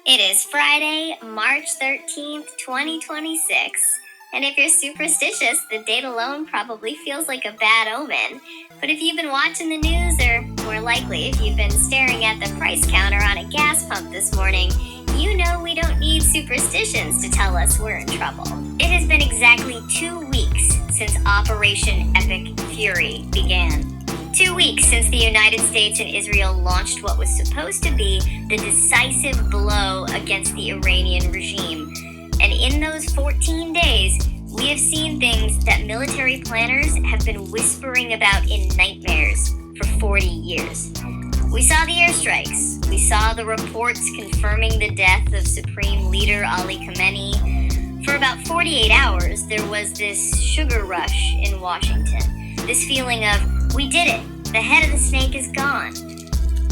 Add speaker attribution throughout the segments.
Speaker 1: It is Friday, March 13th, 2026. And if you're superstitious, the date alone probably feels like a bad omen. But if you've been watching the news, or more likely, if you've been staring at the price counter on a gas pump this morning, you know we don't need superstitions to tell us we're in trouble. It has been exactly 2 weeks since Operation Epic Fury began. 2 weeks since the United States and Israel launched what was supposed to be the decisive blow against the Iranian regime. And in those 14 days, we have seen things that military planners have been whispering about in nightmares for 40 years. We saw the airstrikes. We saw the reports confirming the death of Supreme Leader Ali Khamenei. For about 48 hours, there was this sugar rush in Washington. This feeling of, we did it. The head of the snake is gone.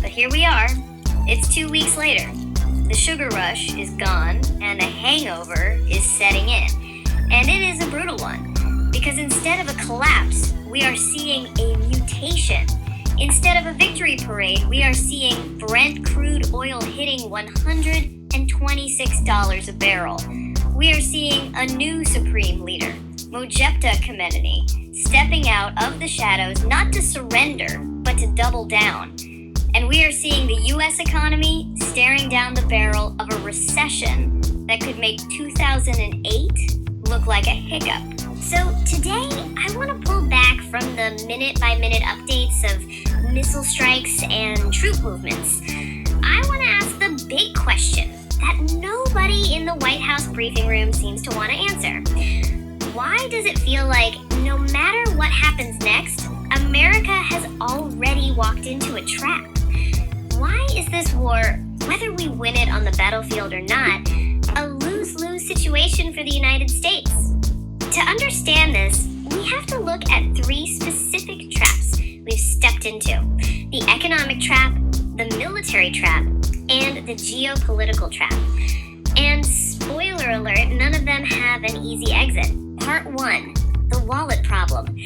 Speaker 1: But here we are. It's 2 weeks later. The sugar rush is gone, and a hangover is setting in. And it is a brutal one, because instead of a collapse, we are seeing a mutation. Instead of a victory parade, we are seeing Brent crude oil hitting $126 a barrel. We are seeing a new supreme leader, Mojepta Khamenei, stepping out of the shadows not to surrender, but to double down. And we are seeing the U.S. economy staring down the barrel of a recession that could make 2008 look like a hiccup. So today, I want to pull back from the minute-by-minute updates of missile strikes and troop movements. I want to ask the big question that nobody in the White House briefing room seems to want to answer. Why does it feel like no matter what happens next, America has already walked into a trap? Why is this war, whether we win it on the battlefield or not, a lose-lose situation for the United States? To understand this, we have to look at 3 specific traps we've stepped into: the economic trap, the military trap, and the geopolitical trap. And spoiler alert, none of them have an easy exit. Part 1, the wallet problem.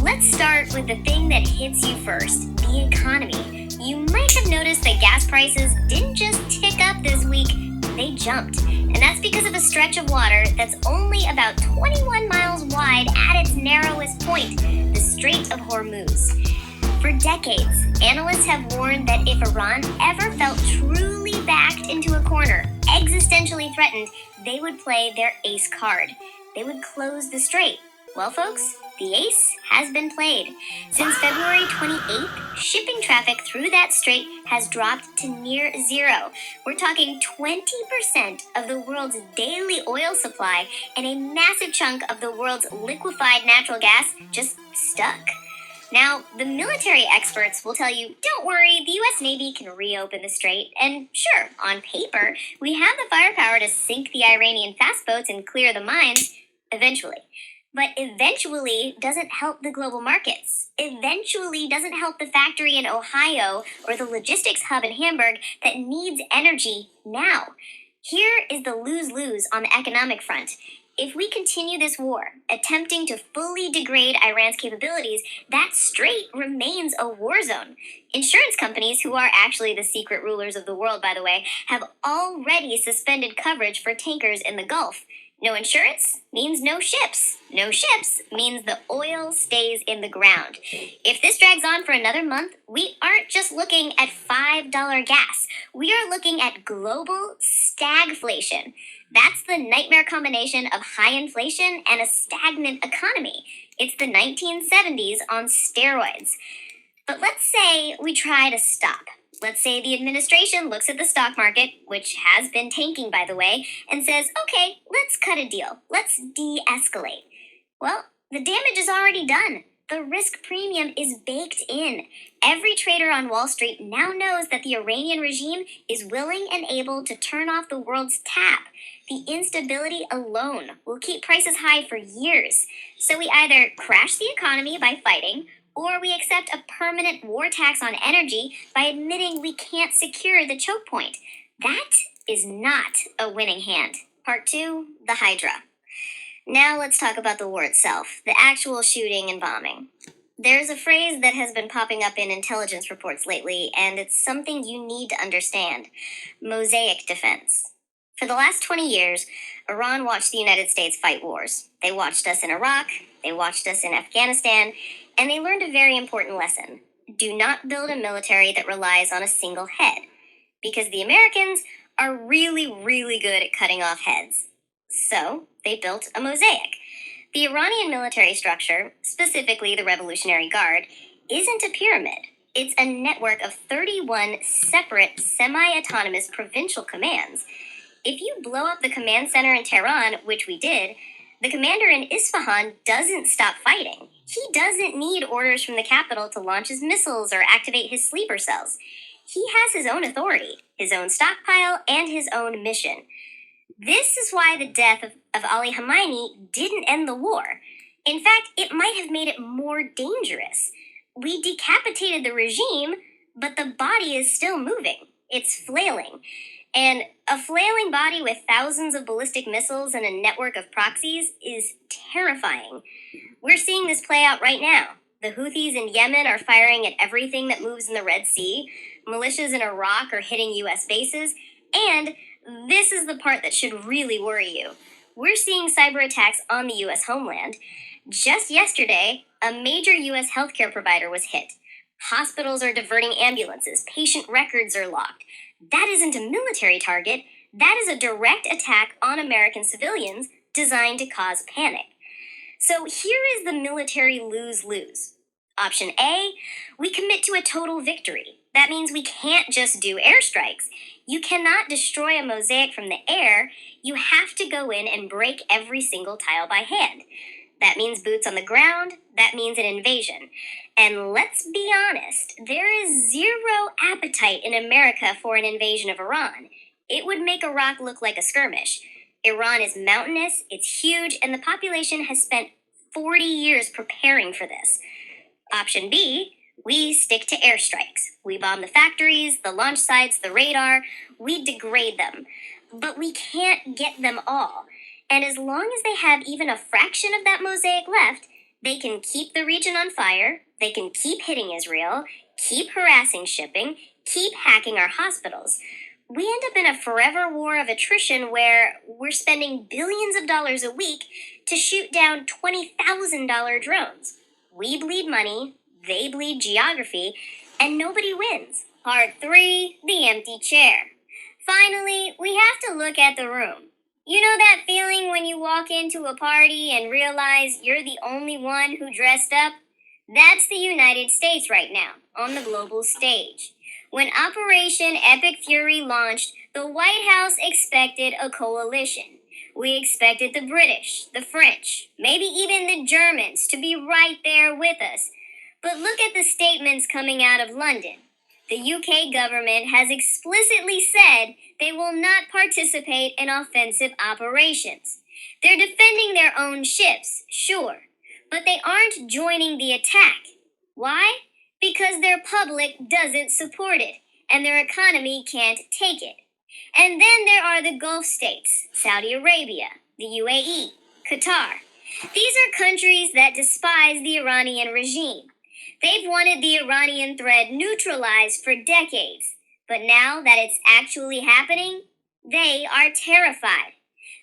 Speaker 1: Let's start with the thing that hits you first, the economy. You might have noticed that gas prices didn't just tick up this week, they jumped. And that's because of a stretch of water that's only about 21 miles wide at its narrowest point, the Strait of Hormuz. For decades, analysts have warned that if Iran ever felt truly backed into a corner, existentially threatened, they would play their ace card. They would close the strait. Well, folks, the ace has been played. Since February 28th, shipping traffic through that strait has dropped to near zero. We're talking 20% of the world's daily oil supply and a massive chunk of the world's liquefied natural gas just stuck. Now, the military experts will tell you, don't worry, the U.S. Navy can reopen the strait. And sure, on paper, we have the firepower to sink the Iranian fast boats and clear the mines eventually. But eventually doesn't help the global markets. Eventually doesn't help the factory in Ohio or the logistics hub in Hamburg that needs energy now. Here is the lose-lose on the economic front. If we continue this war, attempting to fully degrade Iran's capabilities, that strait remains a war zone. Insurance companies, who are actually the secret rulers of the world, by the way, have already suspended coverage for tankers in the Gulf. No insurance means no ships. No ships means the oil stays in the ground. If this drags on for another month, we aren't just looking at $5 gas. We are looking at global stagflation. That's the nightmare combination of high inflation and a stagnant economy. It's the 1970s on steroids. But let's say we try to stop. Let's say the administration looks at the stock market, which has been tanking, by the way, and says, okay, let's cut a deal. Let's de-escalate. Well, the damage is already done. The risk premium is baked in. Every trader on Wall Street now knows that the Iranian regime is willing and able to turn off the world's tap. The instability alone will keep prices high for years. So we either crash the economy by fighting, or we accept a permanent war tax on energy by admitting we can't secure the choke point. That is not a winning hand. Part 2, the Hydra. Now let's talk about the war itself, the actual shooting and bombing. There's a phrase that has been popping up in intelligence reports lately, and it's something you need to understand. Mosaic defense. For the last 20 years, Iran watched the United States fight wars. They watched us in Iraq, they watched us in Afghanistan, and they learned a very important lesson. Do not build a military that relies on a single head, because the Americans are really, really good at cutting off heads. So, they built a mosaic. The Iranian military structure, specifically the Revolutionary Guard, isn't a pyramid. It's a network of 31 separate, semi-autonomous provincial commands. If you blow up the command center in Tehran, which we did, the commander in Isfahan doesn't stop fighting. He doesn't need orders from the capital to launch his missiles or activate his sleeper cells. He has his own authority, his own stockpile, and his own mission. This is why the death of Ali Khamenei didn't end the war. In fact, it might have made it more dangerous. We decapitated the regime, but the body is still moving. It's flailing. And a flailing body with thousands of ballistic missiles and a network of proxies is terrifying. We're seeing this play out right now. The Houthis in Yemen are firing at everything that moves in the Red Sea. Militias in Iraq are hitting U.S. bases. And this is the part that should really worry you. We're seeing cyber attacks on the U.S. homeland. Just yesterday, a major U.S. healthcare provider was hit. Hospitals are diverting ambulances. Patient records are locked. That isn't a military target. That is a direct attack on American civilians designed to cause panic. So here is the military lose-lose. Option A, we commit to a total victory. That means we can't just do airstrikes. You cannot destroy a mosaic from the air. You have to go in and break every single tile by hand. That means boots on the ground. That means an invasion. And let's be honest, there is zero appetite in America for an invasion of Iran. It would make Iraq look like a skirmish. Iran is mountainous, it's huge, and the population has spent 40 years preparing for this. Option B, we stick to airstrikes. We bomb the factories, the launch sites, the radar. We degrade them. But we can't get them all. And as long as they have even a fraction of that mosaic left, they can keep the region on fire, they can keep hitting Israel, keep harassing shipping, keep hacking our hospitals. We end up in a forever war of attrition where we're spending billions of dollars a week to shoot down $20,000 drones. We bleed money, they bleed geography, and nobody wins. Part 3, the empty chair. Finally, we have to look at the room. You know that feeling when you walk into a party and realize you're the only one who dressed up? That's the United States right now, on the global stage. When Operation Epic Fury launched, the White House expected a coalition. We expected the British, the French, maybe even the Germans to be right there with us. But look at the statements coming out of London. The UK government has explicitly said they will not participate in offensive operations. They're defending their own ships, sure, but they aren't joining the attack. Why? Because their public doesn't support it, and their economy can't take it. And then there are the Gulf states, Saudi Arabia, the UAE, Qatar. These are countries that despise the Iranian regime. They've wanted the Iranian threat neutralized for decades, but now that it's actually happening, they are terrified.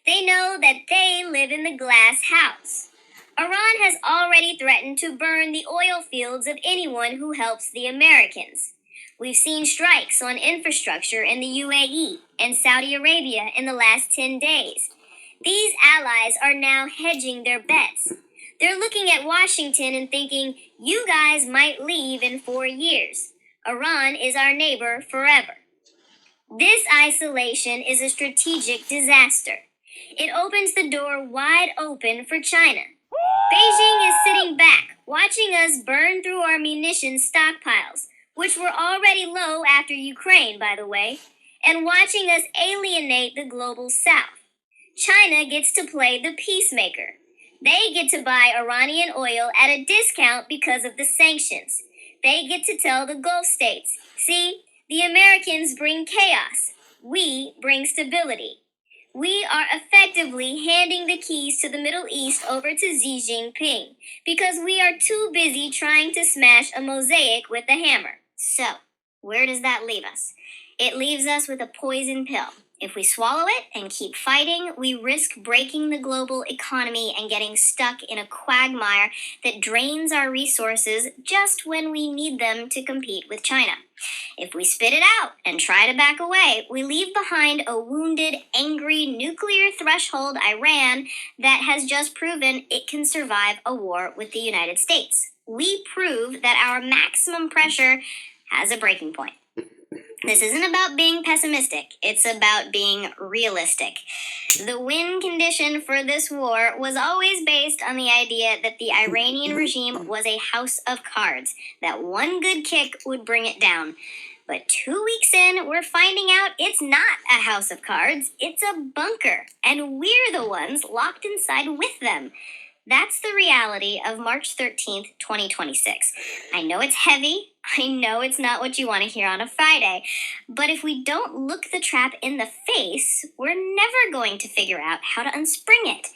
Speaker 1: They know that they live in the glass house. Iran has already threatened to burn the oil fields of anyone who helps the Americans. We've seen strikes on infrastructure in the UAE and Saudi Arabia in the last 10 days. These allies are now hedging their bets. They're looking at Washington and thinking, you guys might leave in 4 years. Iran is our neighbor forever. This isolation is a strategic disaster. It opens the door wide open for China. Beijing is sitting back, watching us burn through our munitions stockpiles, which were already low after Ukraine, by the way, and watching us alienate the global south. China gets to play the peacemaker. They get to buy Iranian oil at a discount because of the sanctions. They get to tell the Gulf states, see, the Americans bring chaos. We bring stability. We are effectively handing the keys to the Middle East over to Xi Jinping because we are too busy trying to smash a mosaic with a hammer. So, where does that leave us? It leaves us with a poison pill. If we swallow it and keep fighting, we risk breaking the global economy and getting stuck in a quagmire that drains our resources just when we need them to compete with China. If we spit it out and try to back away, we leave behind a wounded, angry, nuclear threshold Iran that has just proven it can survive a war with the United States. We prove that our maximum pressure has a breaking point. This isn't about being pessimistic, it's about being realistic. The win condition for this war was always based on the idea that the Iranian regime was a house of cards, that one good kick would bring it down. But 2 weeks in, we're finding out it's not a house of cards, it's a bunker, and we're the ones locked inside with them. That's the reality of March 13th, 2026. I know it's heavy. I know it's not what you want to hear on a Friday. But if we don't look the trap in the face, we're never going to figure out how to unspring it.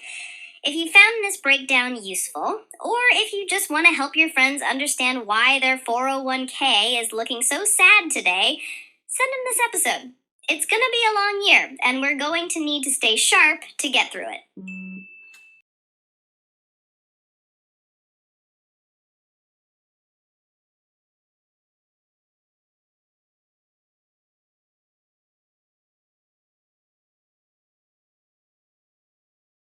Speaker 1: If you found this breakdown useful, or if you just want to help your friends understand why their 401k is looking so sad today, send them this episode. It's going to be a long year, and we're going to need to stay sharp to get through it.